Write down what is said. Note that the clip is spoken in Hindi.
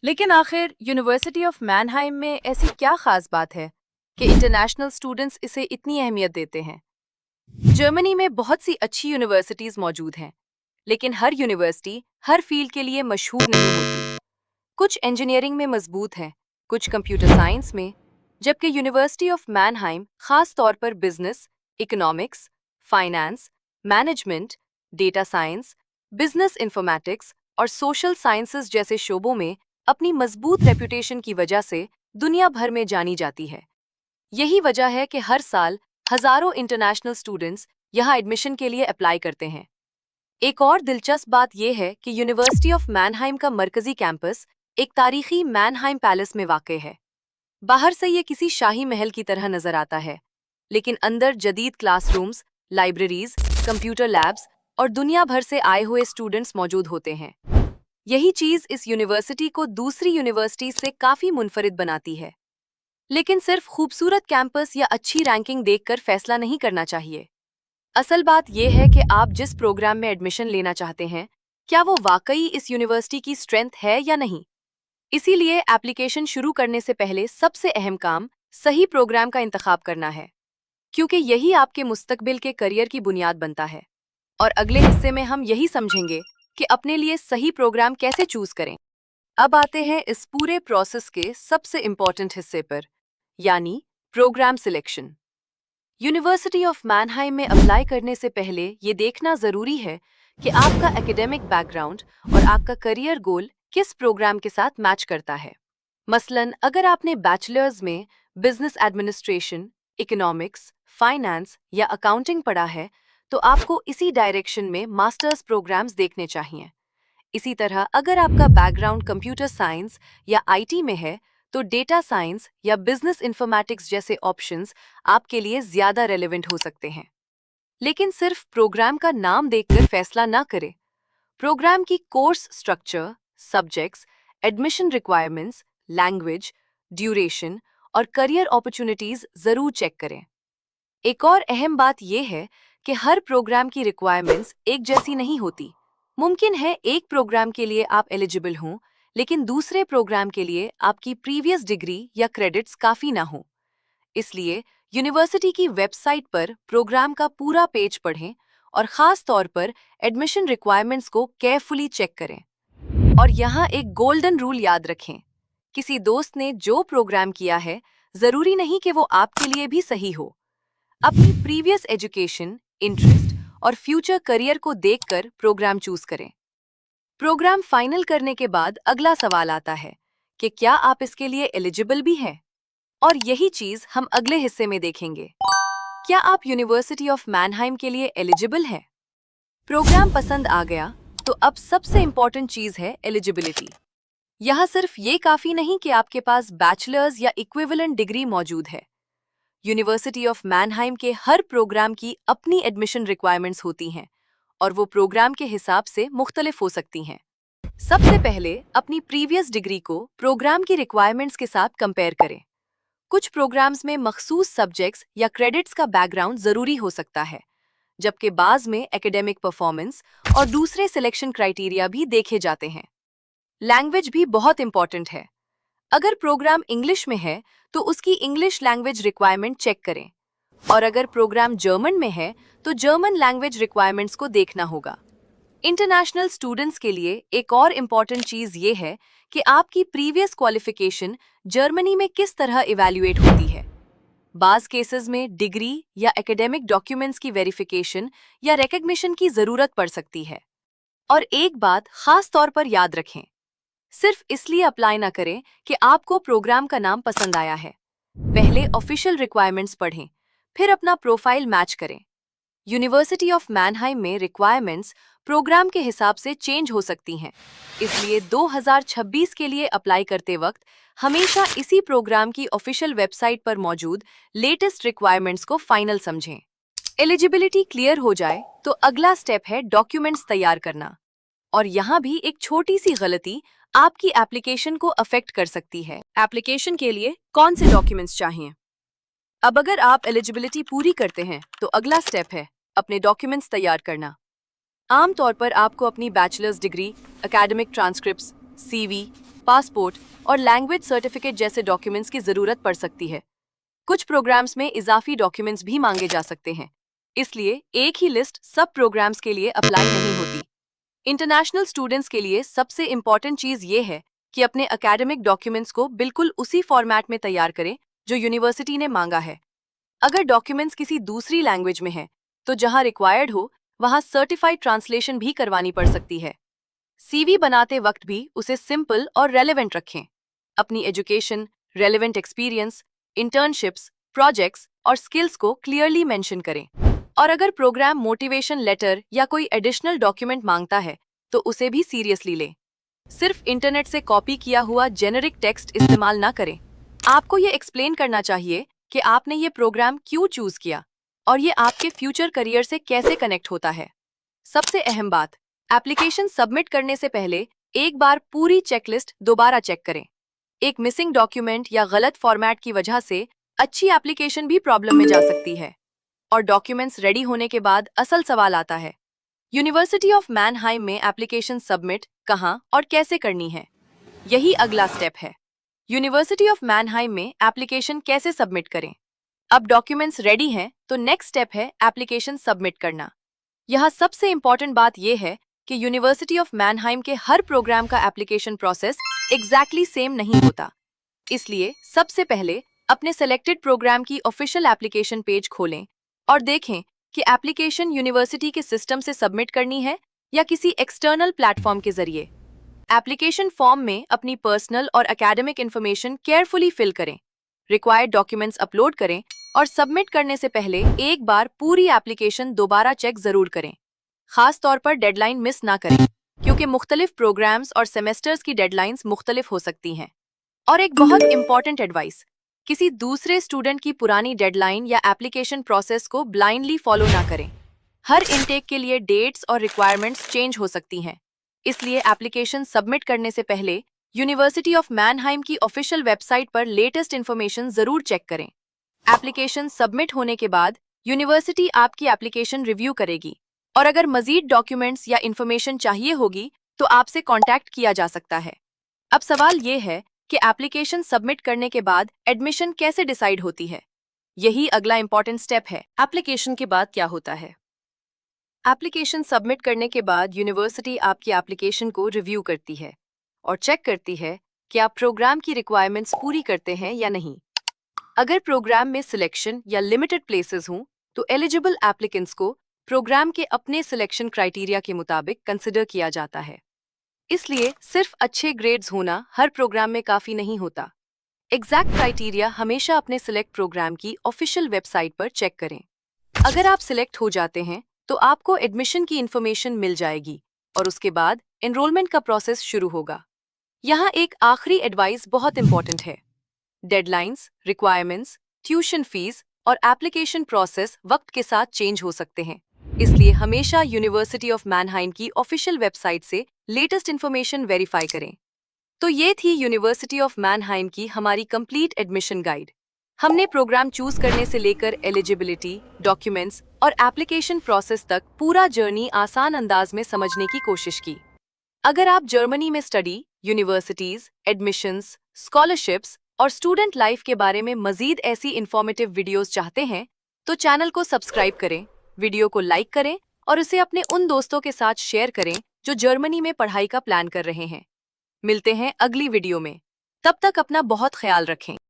लेकिन आखिर यूनिवर्सिटी ऑफ मैनहाइम में ऐसी क्या खास बात है कि इंटरनेशनल स्टूडेंट्स इसे इतनी अहमियत देते हैं? जर्मनी में बहुत सी अच्छी यूनिवर्सिटीज मौजूद हैं, लेकिन हर यूनिवर्सिटी हर फील्ड के लिए मशहूर नहीं होती। कुछ इंजीनियरिंग में मजबूत हैं, कुछ कंप्यूटर साइंस में, जबकि यूनिवर्सिटी ऑफ मैनहाइम खास तौर पर business, economics, finance, management, data science, business informatics और सोशल साइंसेज जैसे शोबों में अपनी मजबूत रेपुटेशन की वजह से दुनिया भर में जानी जाती है। यही वजह है कि हर साल हजारों इंटरनेशनल स्टूडेंट्स यहाँ एडमिशन के लिए अप्लाई करते हैं। एक और दिलचस्प बात यह है कि यूनिवर्सिटी ऑफ मैनहाइम का मरकजी कैंपस एक तारीखी मैनहाइम पैलेस में वाक़ है। बाहर से ये किसी शाही महल की तरह नजर आता है, लेकिन अंदर जदीद क्लासरूम्स, लाइब्रेरीज, कंप्यूटर लैब्स और दुनिया भर से आए हुए स्टूडेंट्स मौजूद होते हैं। यही चीज इस यूनिवर्सिटी को दूसरी यूनिवर्सिटी से काफी मुनफरिद बनाती है। लेकिन सिर्फ खूबसूरत कैंपस या अच्छी रैंकिंग देखकर फैसला नहीं करना चाहिए। असल बात यह है कि आप जिस प्रोग्राम में एडमिशन लेना चाहते हैं, क्या वो वाकई इस यूनिवर्सिटी की स्ट्रेंथ है या नहीं। इसीलिए एप्लीकेशन शुरू करने से पहले सबसे अहम काम सही प्रोग्राम का इंतखाब करना है, क्योंकि यही आपके मुस्तकबिल के करियर की बुनियाद बनता है। और अगले हिस्से में हम यही समझेंगे कि अपने लिए सही प्रोग्राम कैसे चूज करें। अब आते हैं इस पूरे प्रोसेस के सबसे इम्पोर्टेंट हिस्से पर, यानी प्रोग्राम सिलेक्शन। यूनिवर्सिटी ऑफ मैनहाइम में अप्लाई करने से पहले ये देखना ज़रूरी है कि आपका एकेडमिक बैकग्राउंड और आपका करियर गोल किस प्रोग्राम के साथ मैच करता है। मसलन अगर आपने बैचलर्स में बिजनेस एडमिनिस्ट्रेशन, इकोनॉमिक्स, फाइनेंस या अकाउंटिंग पढ़ा है, तो आपको इसी डायरेक्शन में मास्टर्स प्रोग्राम्स देखने चाहिए। इसी तरह अगर आपका बैकग्राउंड कंप्यूटर साइंस या आईटी में है, तो डेटा साइंस या बिजनेस इंफॉर्मेटिक्स जैसे ऑप्शंस आपके लिए ज़्यादा रेलेवेंट हो सकते हैं। लेकिन सिर्फ प्रोग्राम का नाम देखकर फैसला ना करें। प्रोग्राम की course structure, subjects, admission requirements, language, duration और करियर अपॉर्चुनिटीज ज़रूर चेक करें। एक और अहम बात यह है कि हर प्रोग्राम की रिक्वायरमेंट्स एक जैसी नहीं होती। मुमकिन है एक प्रोग्राम के लिए आप एलिजिबल हों, लेकिन दूसरे प्रोग्राम के लिए आपकी प्रीवियस डिग्री या क्रेडिट्स काफ़ी ना हो। इसलिए यूनिवर्सिटी की वेबसाइट पर प्रोग्राम का पूरा पेज पढ़ें और ख़ास तौर पर एडमिशन रिक्वायरमेंट्स को केयरफुली चेक करें। और यहाँ एक गोल्डन रूल याद रखें, किसी दोस्त ने जो प्रोग्राम किया है, ज़रूरी नहीं कि वो आपके लिए भी सही हो। अपनी प्रीवियस एजुकेशन, इंटरेस्ट और फ्यूचर करियर को देखकर प्रोग्राम चूज करें। प्रोग्राम फाइनल करने के बाद अगला सवाल आता है कि क्या आप इसके लिए एलिजिबल भी हैं? और यही चीज हम अगले हिस्से में देखेंगे। क्या आप यूनिवर्सिटी ऑफ मैनहाइम के लिए एलिजिबल हैं? प्रोग्राम पसंद आ गया तो अब सबसे इंपॉर्टेंट चीज है एलिजिबिलिटी। यहाँ सिर्फ ये काफी नहीं कि आपके पास बैचलर्स या इक्विवेलेंट डिग्री मौजूद है। यूनिवर्सिटी ऑफ मैनहाइम के हर प्रोग्राम की अपनी एडमिशन रिक्वायरमेंट्स होती हैं और वो प्रोग्राम के हिसाब से मुख्तलिफ हो सकती हैं। सबसे पहले अपनी प्रीवियस डिग्री को प्रोग्राम की रिक्वायरमेंट्स के साथ कंपेयर करें। कुछ प्रोग्राम्स में मखसूस सब्जेक्ट्स या क्रेडिट्स का बैकग्राउंड ज़रूरी हो सकता है, जबकि बाज़ में एकेडमिक परफॉर्मेंस और दूसरे सिलेक्शन क्राइटेरिया भी देखे जाते हैं। लैंग्वेज भी बहुत इंपॉर्टेंट है। अगर प्रोग्राम इंग्लिश में है, तो उसकी इंग्लिश लैंग्वेज रिक्वायरमेंट चेक करें, और अगर प्रोग्राम जर्मन में है, तो जर्मन लैंग्वेज रिक्वायरमेंट्स को देखना होगा। इंटरनेशनल स्टूडेंट्स के लिए एक और इम्पॉर्टेंट चीज़ ये है कि आपकी प्रीवियस क्वालिफिकेशन जर्मनी में किस तरह इवैल्यूएट होती है। बाज़ केसेस में डिग्री या एकेडमिक डॉक्यूमेंट्स की वेरिफिकेशन या रिकग्निशन की ज़रूरत पड़ सकती है। और एक बात खास तौर पर याद रखें, सिर्फ इसलिए अप्लाई ना करें कि आपको प्रोग्राम का नाम पसंद आया है। पहले ऑफिशियल रिक्वायरमेंट्स पढ़ें, फिर अपना प्रोफाइल मैच करें। यूनिवर्सिटी ऑफ मैनहाइम में रिक्वायरमेंट्स प्रोग्राम के हिसाब से चेंज हो सकती हैं, इसलिए 2026 के लिए अप्लाई करते वक्त हमेशा इसी प्रोग्राम की ऑफिशियल वेबसाइट पर मौजूद लेटेस्ट रिक्वायरमेंट्स को फाइनल समझें। एलिजिबिलिटी क्लियर हो जाए तो अगला स्टेप है डॉक्यूमेंट्स तैयार करना। और यहाँ भी एक छोटी सी गलती आपकी एप्लीकेशन को अफेक्ट कर सकती है। एप्लीकेशन के लिए कौन से डॉक्यूमेंट्स चाहिए? अब अगर आप एलिजिबिलिटी पूरी करते हैं, तो अगला स्टेप है अपने डॉक्यूमेंट्स तैयार करना। आमतौर पर आपको अपनी bachelors degree, academic transcripts, CV, passport और लैंग्वेज सर्टिफिकेट जैसे डॉक्यूमेंट्स की जरूरत पड़ सकती है। कुछ प्रोग्राम्स में इजाफी डॉक्यूमेंट्स भी मांगे जा सकते हैं, इसलिए एक ही लिस्ट सब प्रोग्राम्स के लिए अप्लाई नहीं होती। इंटरनेशनल स्टूडेंट्स के लिए सबसे इम्पॉर्टेंट चीज़ ये है कि अपने एकेडमिक डॉक्यूमेंट्स को बिल्कुल उसी फॉर्मेट में तैयार करें जो यूनिवर्सिटी ने मांगा है। अगर डॉक्यूमेंट्स किसी दूसरी लैंग्वेज में हैं, तो जहां रिक्वायर्ड हो वहां सर्टिफाइड ट्रांसलेशन भी करवानी पड़ सकती है। सीवी बनाते वक्त भी उसे सिंपल और रेलेवेंट रखें। अपनी education, relevant experience, internships, projects और स्किल्स को क्लियरली मेंशन करें। और अगर प्रोग्राम मोटिवेशन लेटर या कोई एडिशनल डॉक्यूमेंट मांगता है तो उसे भी सीरियसली लें। सिर्फ इंटरनेट से कॉपी किया हुआ जेनेरिक टेक्स्ट इस्तेमाल ना करें। आपको ये एक्सप्लेन करना चाहिए कि आपने ये प्रोग्राम क्यों चूज किया और ये आपके फ्यूचर करियर से कैसे कनेक्ट होता है। सबसे अहम बात, एप्लीकेशन सबमिट करने से पहले एक बार पूरी चेकलिस्ट दोबारा चेक करें। एक मिसिंग डॉक्यूमेंट या गलत फॉर्मेट की वजह से अच्छी एप्लीकेशन भी प्रॉब्लम में जा सकती है। और डॉक्यूमेंट्स रेडी होने के बाद असल सवाल आता है, यूनिवर्सिटी ऑफ मैनहाइम में एप्लीकेशन सबमिट कहाँ और कैसे करनी है। यही अगला स्टेप है। यूनिवर्सिटी ऑफ मैनहाइम में एप्लीकेशन कैसे सबमिट करें। अब डॉक्यूमेंट्स रेडी हैं तो नेक्स्ट स्टेप है एप्लीकेशन सबमिट करना। यहाँ सबसे इंपॉर्टेंट बात यह है कि यूनिवर्सिटी ऑफ मैनहाइम के हर प्रोग्राम का एप्लीकेशन प्रोसेस एग्जैक्टली सेम नहीं होता। इसलिए सबसे पहले अपने सेलेक्टेड प्रोग्राम की ऑफिशियल एप्लीकेशन पेज खोलें और देखें कि एप्लीकेशन यूनिवर्सिटी के सिस्टम से सबमिट करनी है या किसी एक्सटर्नल प्लेटफॉर्म के जरिए। एप्लीकेशन फॉर्म में अपनी पर्सनल और एकेडमिक इन्फॉर्मेशन केयरफुली फिल करें, रिक्वायर्ड डॉक्यूमेंट्स अपलोड करें और सबमिट करने से पहले एक बार पूरी एप्लीकेशन दोबारा चेक जरूर करें। खास तौर पर डेडलाइन मिस ना करें, क्योंकि मुख्तलिफ प्रोग्राम्स और सेमेस्टर्स की डेडलाइंस मुख्तलिफ हो सकती हैं। और एक बहुत इंपॉर्टेंट एडवाइस, किसी दूसरे स्टूडेंट की पुरानी डेडलाइन या एप्लीकेशन प्रोसेस को ब्लाइंडली फॉलो ना करें। हर इनटेक के लिए डेट्स और रिक्वायरमेंट्स चेंज हो सकती हैं, इसलिए एप्लीकेशन सबमिट करने से पहले यूनिवर्सिटी ऑफ मैनहाइम की ऑफिशियल वेबसाइट पर लेटेस्ट इन्फॉर्मेशन जरूर चेक करें। एप्लीकेशन सबमिट होने के बाद यूनिवर्सिटी आपकी एप्लीकेशन रिव्यू करेगी और अगर मजीद डॉक्यूमेंट्स या इन्फॉर्मेशन चाहिए होगी तो आपसे कॉन्टैक्ट किया जा सकता है। अब सवाल ये है कि एप्लीकेशन सबमिट करने के बाद एडमिशन कैसे डिसाइड होती है। यही अगला इंपॉर्टेंट स्टेप है। एप्लीकेशन के बाद क्या होता है। एप्लीकेशन सबमिट करने के बाद यूनिवर्सिटी आपकी एप्लीकेशन को रिव्यू करती है और चेक करती है कि आप प्रोग्राम की रिक्वायरमेंट्स पूरी करते हैं या नहीं। अगर प्रोग्राम में सिलेक्शन या लिमिटेड प्लेसेस हों तो एलिजिबल एप्लीकेंट्स को प्रोग्राम के अपने सिलेक्शन क्राइटेरिया के मुताबिक कंसिडर किया जाता है। इसलिए सिर्फ अच्छे ग्रेड्स होना हर प्रोग्राम में काफ़ी नहीं होता। एग्जैक्ट क्राइटेरिया हमेशा अपने सिलेक्ट प्रोग्राम की ऑफिशियल वेबसाइट पर चेक करें। अगर आप सिलेक्ट हो जाते हैं तो आपको एडमिशन की इन्फॉर्मेशन मिल जाएगी और उसके बाद एनरोलमेंट का प्रोसेस शुरू होगा। यहाँ एक आखिरी एडवाइस बहुत इंपॉर्टेंट है। डेडलाइंस, रिक्वायरमेंट्स, ट्यूशन फीस और एप्लीकेशन प्रोसेस वक्त के साथ चेंज हो सकते हैं, इसलिए हमेशा यूनिवर्सिटी ऑफ मैनहाइम की ऑफिशियल वेबसाइट से लेटेस्ट इन्फॉर्मेशन वेरीफाई करें। तो ये थी यूनिवर्सिटी ऑफ मैनहाइम की हमारी कंप्लीट एडमिशन गाइड। हमने प्रोग्राम चूज करने से लेकर एलिजिबिलिटी, डॉक्यूमेंट्स और एप्लीकेशन प्रोसेस तक पूरा जर्नी आसान अंदाज में समझने की कोशिश की। अगर आप जर्मनी में स्टडी, यूनिवर्सिटीज, एडमिशंस, स्कॉलरशिप्स और स्टूडेंट लाइफ के बारे में मजीद ऐसी इंफॉर्मेटिव वीडियोस चाहते हैं तो चैनल को सब्सक्राइब करें, वीडियो को लाइक करें और इसे अपने उन दोस्तों के साथ शेयर करें जो जर्मनी में पढ़ाई का प्लान कर रहे हैं। मिलते हैं अगली वीडियो में, तब तक अपना बहुत ख्याल रखें।